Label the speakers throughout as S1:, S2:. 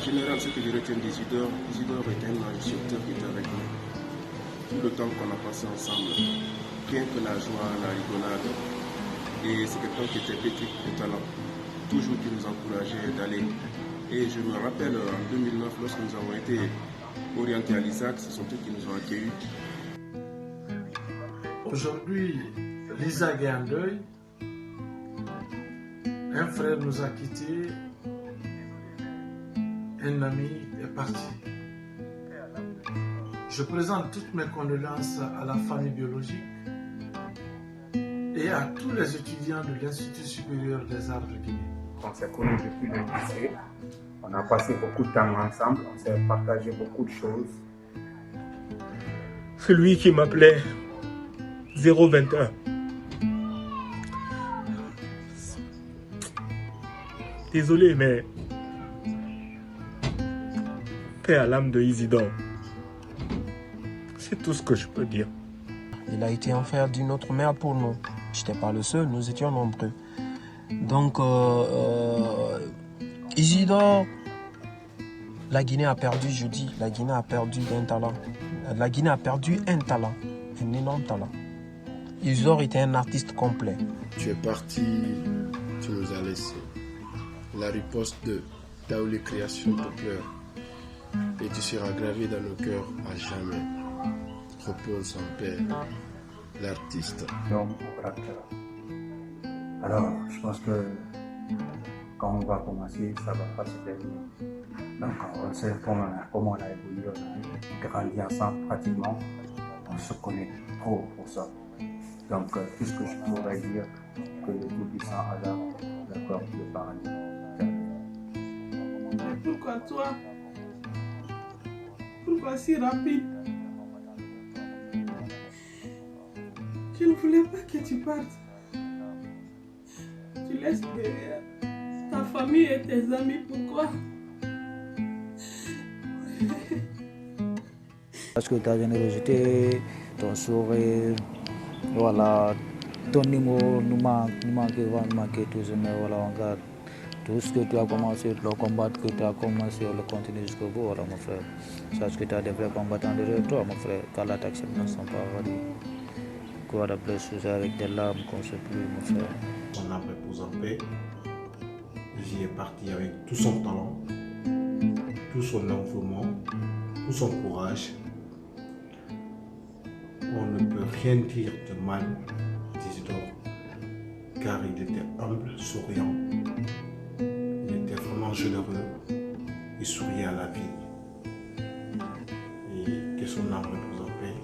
S1: général, ce que je retiens d'Isidore, Isidore est un ange sur terre qui était avec nous. Tout le temps qu'on a passé ensemble, rien que la joie, la rigolade. Et c'est quelqu'un qui était pétri de talent, toujours qui nous encourageait d'aller. Et je me rappelle en 2009, lorsque nous avons été orientés à l'ISAC, ce sont eux qui nous ont accueillis.
S2: Aujourd'hui, l'ISAC est en deuil. Un frère nous a quittés, un ami est parti. Je présente toutes mes condoléances à la famille biologique et à tous les étudiants de l'Institut supérieur des arts de Guinée.
S3: On s'est connus depuis le lycée, on a passé beaucoup de temps ensemble, on s'est partagé beaucoup de choses.
S4: Celui qui m'appelait 021. Désolé, mais paix à l'âme de Isidore. C'est tout ce que je peux dire.
S5: Il a été enfer d'une autre mère pour nous. Je n'étais pas le seul, nous étions nombreux. Donc, Isidore, la Guinée a perdu, je dis, la Guinée a perdu un talent. La Guinée a perdu un talent, un énorme talent. Isidore était un artiste complet.
S6: Tu es parti, tu nous as laissés. La riposte de Taouli Création te pleure. Et tu seras gravé dans nos cœurs à jamais. Repose en paix, l'artiste.
S3: L'homme au caractère. Alors, je pense que quand on va commencer, ça va pas se terminer. Donc, on sait comment on a évolué, on a grandi ensemble pratiquement. On se connaît trop pour ça. Donc, tout ce que je pourrais dire, que le Tout-Puissant Allah d'accord de parler.
S7: Mais pourquoi toi? Pourquoi si rapide? Je ne voulais pas que tu partes. Tu laisses derrière ta famille et tes amis, pourquoi?
S8: Parce que ta générosité, ton sourire, voilà, ton humour nous manque toujours, mais voilà, on garde tout ce que tu as commencé, le combat que tu as commencé, on le continue jusqu'au bout, voilà mon frère. Sache que tu as des vrais combattants derrière toi, mon frère, car la t'accepte dans son paradis. Quoi de plus, avec des larmes qu'on ne sait plus, mon frère.
S1: Son âme repose en paix. J'y est parti avec tout son talent, tout son envouement, tout son courage. On ne peut rien dire de mal d'Isidore, car il était humble, souriant. Il était vraiment généreux, il souriait à la vie. Et que son âme repose en paix.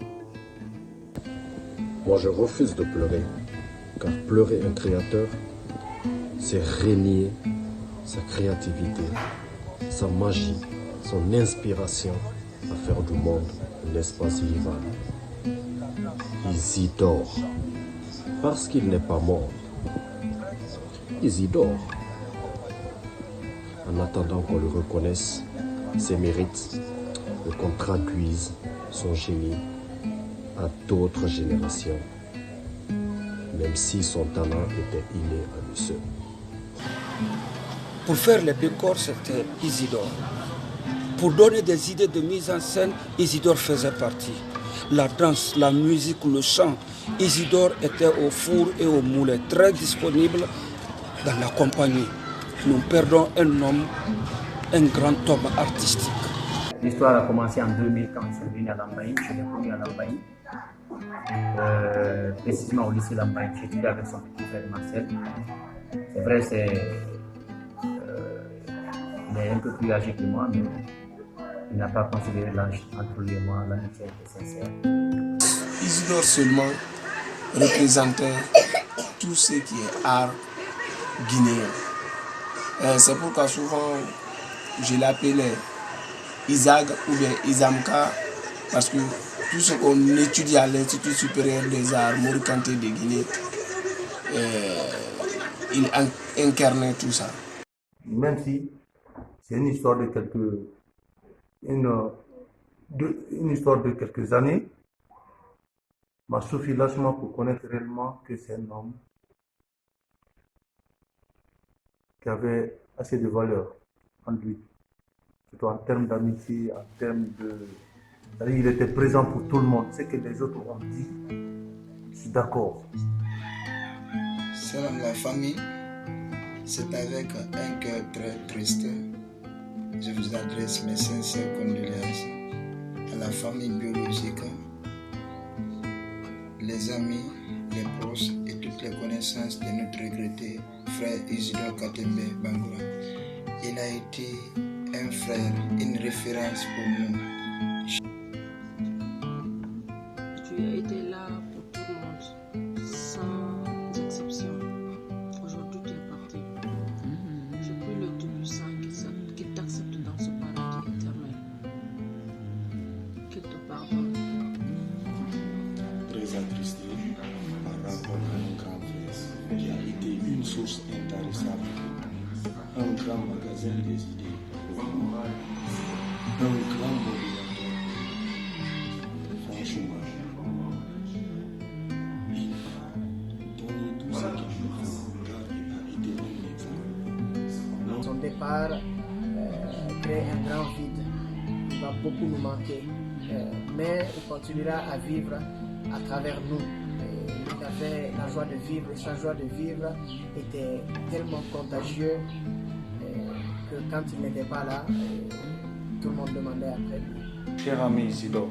S6: Moi, je refuse de pleurer, car pleurer un créateur, c'est renier sa créativité, sa magie, son inspiration à faire du monde un espace vivant. Isidore, parce qu'il n'est pas mort. Isidore, en attendant qu'on le reconnaisse, ses mérites, et qu'on traduise son génie à d'autres générations, même si son talent était inné à lui seul.
S9: Pour faire les décors, c'était Isidore. Pour donner des idées de mise en scène, Isidore faisait partie. La danse, la musique, le chant, Isidore était au four et au moulin, très disponible dans la compagnie. Nous perdons un homme, un grand homme artistique.
S3: L'histoire a commencé en 2000 quand je suis venu à Lambaye, je l'ai connu à Lambaye. Précisément au lycée Lambaye, j'ai étudié avec son petit frère Marcel. C'est vrai, il est un peu plus âgé que moi, mais il n'a pas considéré l'âge entre lui et moi, l'amitié était sincère.
S7: Isidore seulement représentait tout ce qui est art guinéen. C'est pourquoi souvent je l'appelais Isaac ou bien Isamka, parce que tout ce qu'on étudie à l'Institut supérieur des arts Mori Kanté de Guinée, il incarnait tout ça.
S2: Même si c'est une histoire de quelques années, m'a suffi largement pour connaître réellement que c'est un homme qui avait assez de valeur en lui,
S3: Surtout en termes d'amitié, en termes de... C'est-à-dire il était présent pour tout le monde. Ce que les autres ont dit, je suis d'accord.
S10: Selon la famille, c'est avec un cœur très triste. Je vous adresse mes sincères condoléances à la famille biologique, les amis, les proches et toutes les connaissances de notre regretté frère Isidore Katembe Bangoura. Il a été un frère, une référence pour nous.
S11: Tu as été là pour tout le monde, sans exception. Aujourd'hui, tu es parti. Je prie le Tout-Puissant qu'il t'accepte dans ce paradis éternel. Qu'il te pardonne.
S1: Très attristé par rapport à un grand frère qui a été une source intarissable, un grand magasin des idées, un grand modérateur. Franchement, il a donné tout ce qu'il lui faut car il a été un exemple.
S12: Son départ crée un grand vide. Il va beaucoup nous manquer, mais il continuera à vivre à travers nous. Il avait la joie de vivre et sa joie de vivre était tellement contagieuse que quand il n'était pas là, tout le monde demandait après lui.
S4: Cher ami Isidore,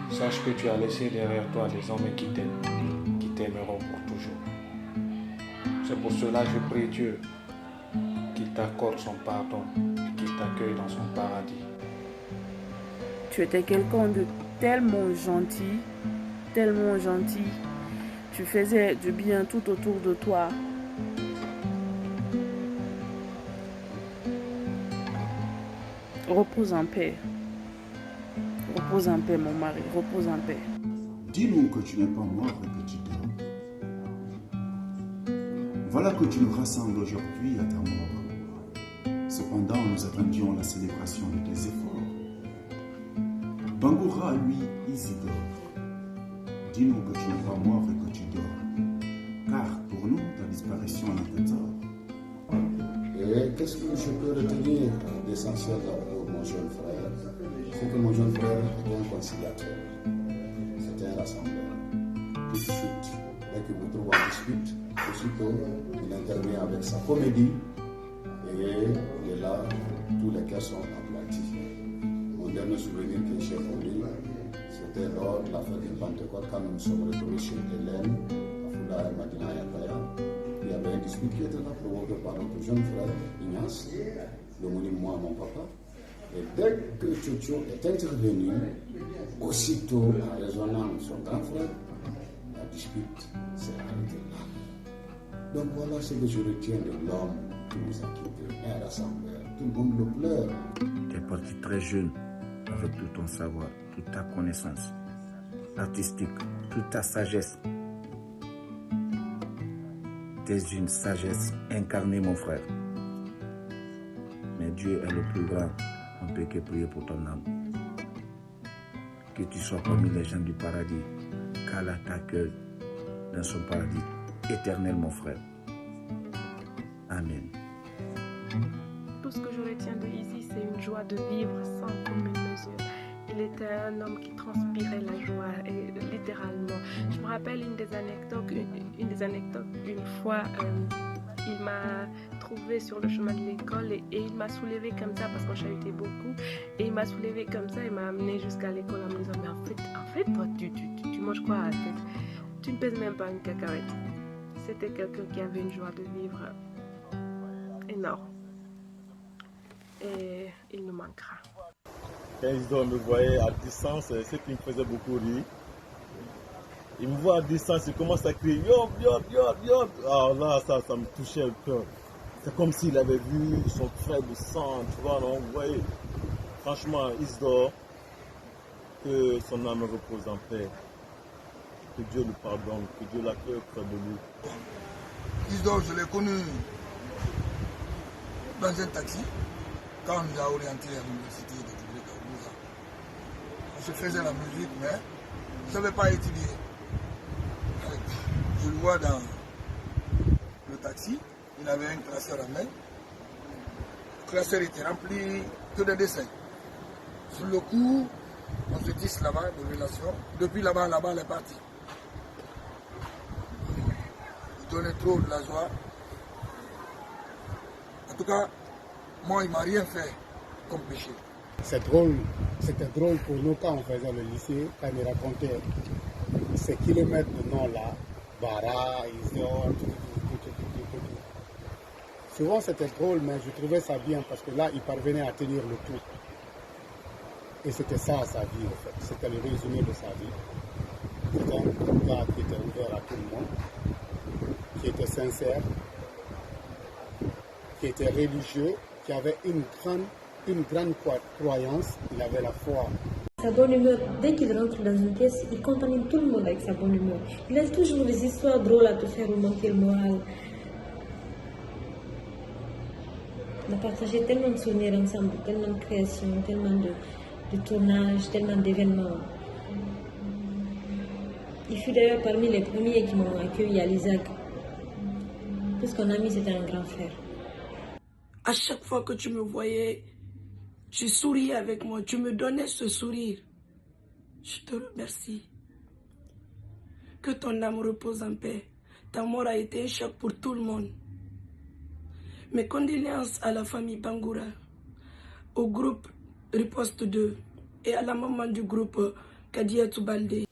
S4: sache que tu as laissé derrière toi des hommes qui t'aiment, qui t'aimeront pour toujours. C'est pour cela que je prie Dieu qu'il t'accorde son pardon et qu'il t'accueille dans son paradis.
S13: Tu étais quelqu'un de tellement gentil, tellement gentil. Tu faisais du bien tout autour de toi. Repose en paix. Repose en paix, mon mari. Repose en paix.
S14: Dis-nous que tu n'es pas mort et que tu dors. Voilà que tu nous rassembles aujourd'hui à ta mort. Cependant, nous attendions la célébration de tes efforts. Bangoura, lui, Isidore. Dis-nous que tu n'es pas mort et que tu dors. Car pour nous, ta disparition n'a que tort.
S6: Et qu'est-ce que je peux retenir d'essentiel pour mon jeune frère? C'est que mon jeune frère était un conciliateur. C'était un rassembleur. Tout de suite, dès qu'il me trouve en dispute, aussitôt, il intervient avec sa comédie et il est là, tous les cœurs sont aplatis. Mon dernier souvenir que j'ai pour lui, c'était lors de la fête de Pentecôte, quand nous nous sommes retrouvés chez Hélène, à Foula et Madina Yakaya. Il y avait un dispute qui était là provoqué par notre jeune frère Ignace, l'homonyme moi, mon papa. Et dès que Tchotcho est intervenu, aussitôt en raisonnant son grand frère, la dispute s'est arrêtée là. Donc voilà ce que je retiens de l'homme qui nous a quittés, un rassembleur. Tout le monde le pleure.
S3: Tu es parti très jeune, avec tout ton savoir, toute ta connaissance artistique, toute ta sagesse. Tu es une sagesse incarnée, mon frère. Mais Dieu est le plus grand. On ne peut que prier pour ton âme. Que tu sois parmi les gens du paradis, qu'Allah t'accueille dans son paradis éternel, mon frère. Amen.
S11: Tout ce que je retiens de Izzy, c'est une joie de vivre sans commune mesure. Il était un homme qui transpirait la joie, et littéralement. Je me rappelle une des anecdotes, une fois, il m'a trouvé sur le chemin de l'école et il m'a soulevé comme ça parce qu'on chahutait beaucoup. Et il m'a soulevé comme ça et m'a amené jusqu'à l'école en me disant, mais en fait toi, tu manges quoi à la tête? Tu ne pèses même pas une cacahuète. C'était quelqu'un qui avait une joie de vivre énorme. Et il nous manquera.
S4: Quand Isidore me voyait à distance, c'est ce qui me faisait beaucoup rire. Il me voit à distance, il commence à crier Yop, Yop, Yop, Yop. Alors là, ça me touchait le cœur. C'est comme s'il avait vu son frère de sang, tu vois, non, vous voyez. Franchement, Isidore, que son âme repose en paix. Que Dieu le pardonne, que Dieu l'accueille près de lui.
S15: Isidore, je l'ai connu dans un taxi, quand on nous a orienté à l'université de Toulouse. On se faisait la musique, mais je ne savais pas étudier. Je le vois dans le taxi, il avait un classeur à main. classeur était rempli que de dessins. Sur le coup, on se tisse là-bas de relation. Depuis là-bas, elle est partie. Il donnait trop de la joie. En tout cas, moi, il ne m'a rien fait comme péché.
S16: C'est drôle, c'était drôle pour nous quand on faisait le lycée, quand il racontait ces kilomètres de nom-là, Bara, Isor, Souvent c'était drôle, mais je trouvais ça bien parce que là, il parvenait à tenir le tout. Et c'était ça sa vie, en fait. C'était le résumé de sa vie. C'était un gars qui était ouvert à tout le monde, qui était sincère, qui était religieux, qui avait une grande croyance, il avait la foi.
S17: Sa bonne humeur, dès qu'il rentre dans une pièce, il contamine tout le monde avec sa bonne humeur. Il a toujours des histoires drôles à te faire remonter le moral. On a partagé tellement de souvenirs ensemble, tellement de créations, tellement de tournages, tellement d'événements. Il fut d'ailleurs parmi les premiers qui m'ont accueilli à l'ISAG. Puisqu'on a mis, c'était un grand frère.
S18: À chaque fois que tu me voyais, tu souriais avec moi, tu me donnais ce sourire. Je te remercie. Que ton âme repose en paix. Ta mort a été un choc pour tout le monde. Mes condoléances à la famille Bangoura, au groupe Riposte 2 et à la maman du groupe Kadia Toubalde.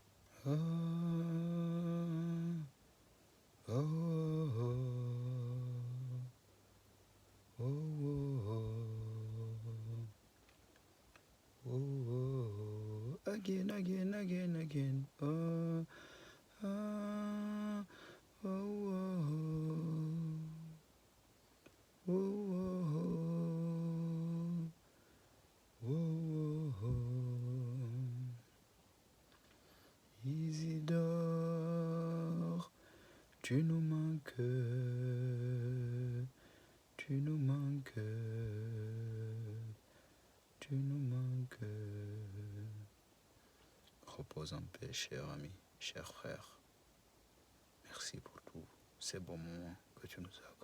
S9: Again. Isidore, tu nous manques, tu nous manques, tu nous manques. Repose en paix, cher ami, cher frère. Merci pour tous ces bons moments que tu nous as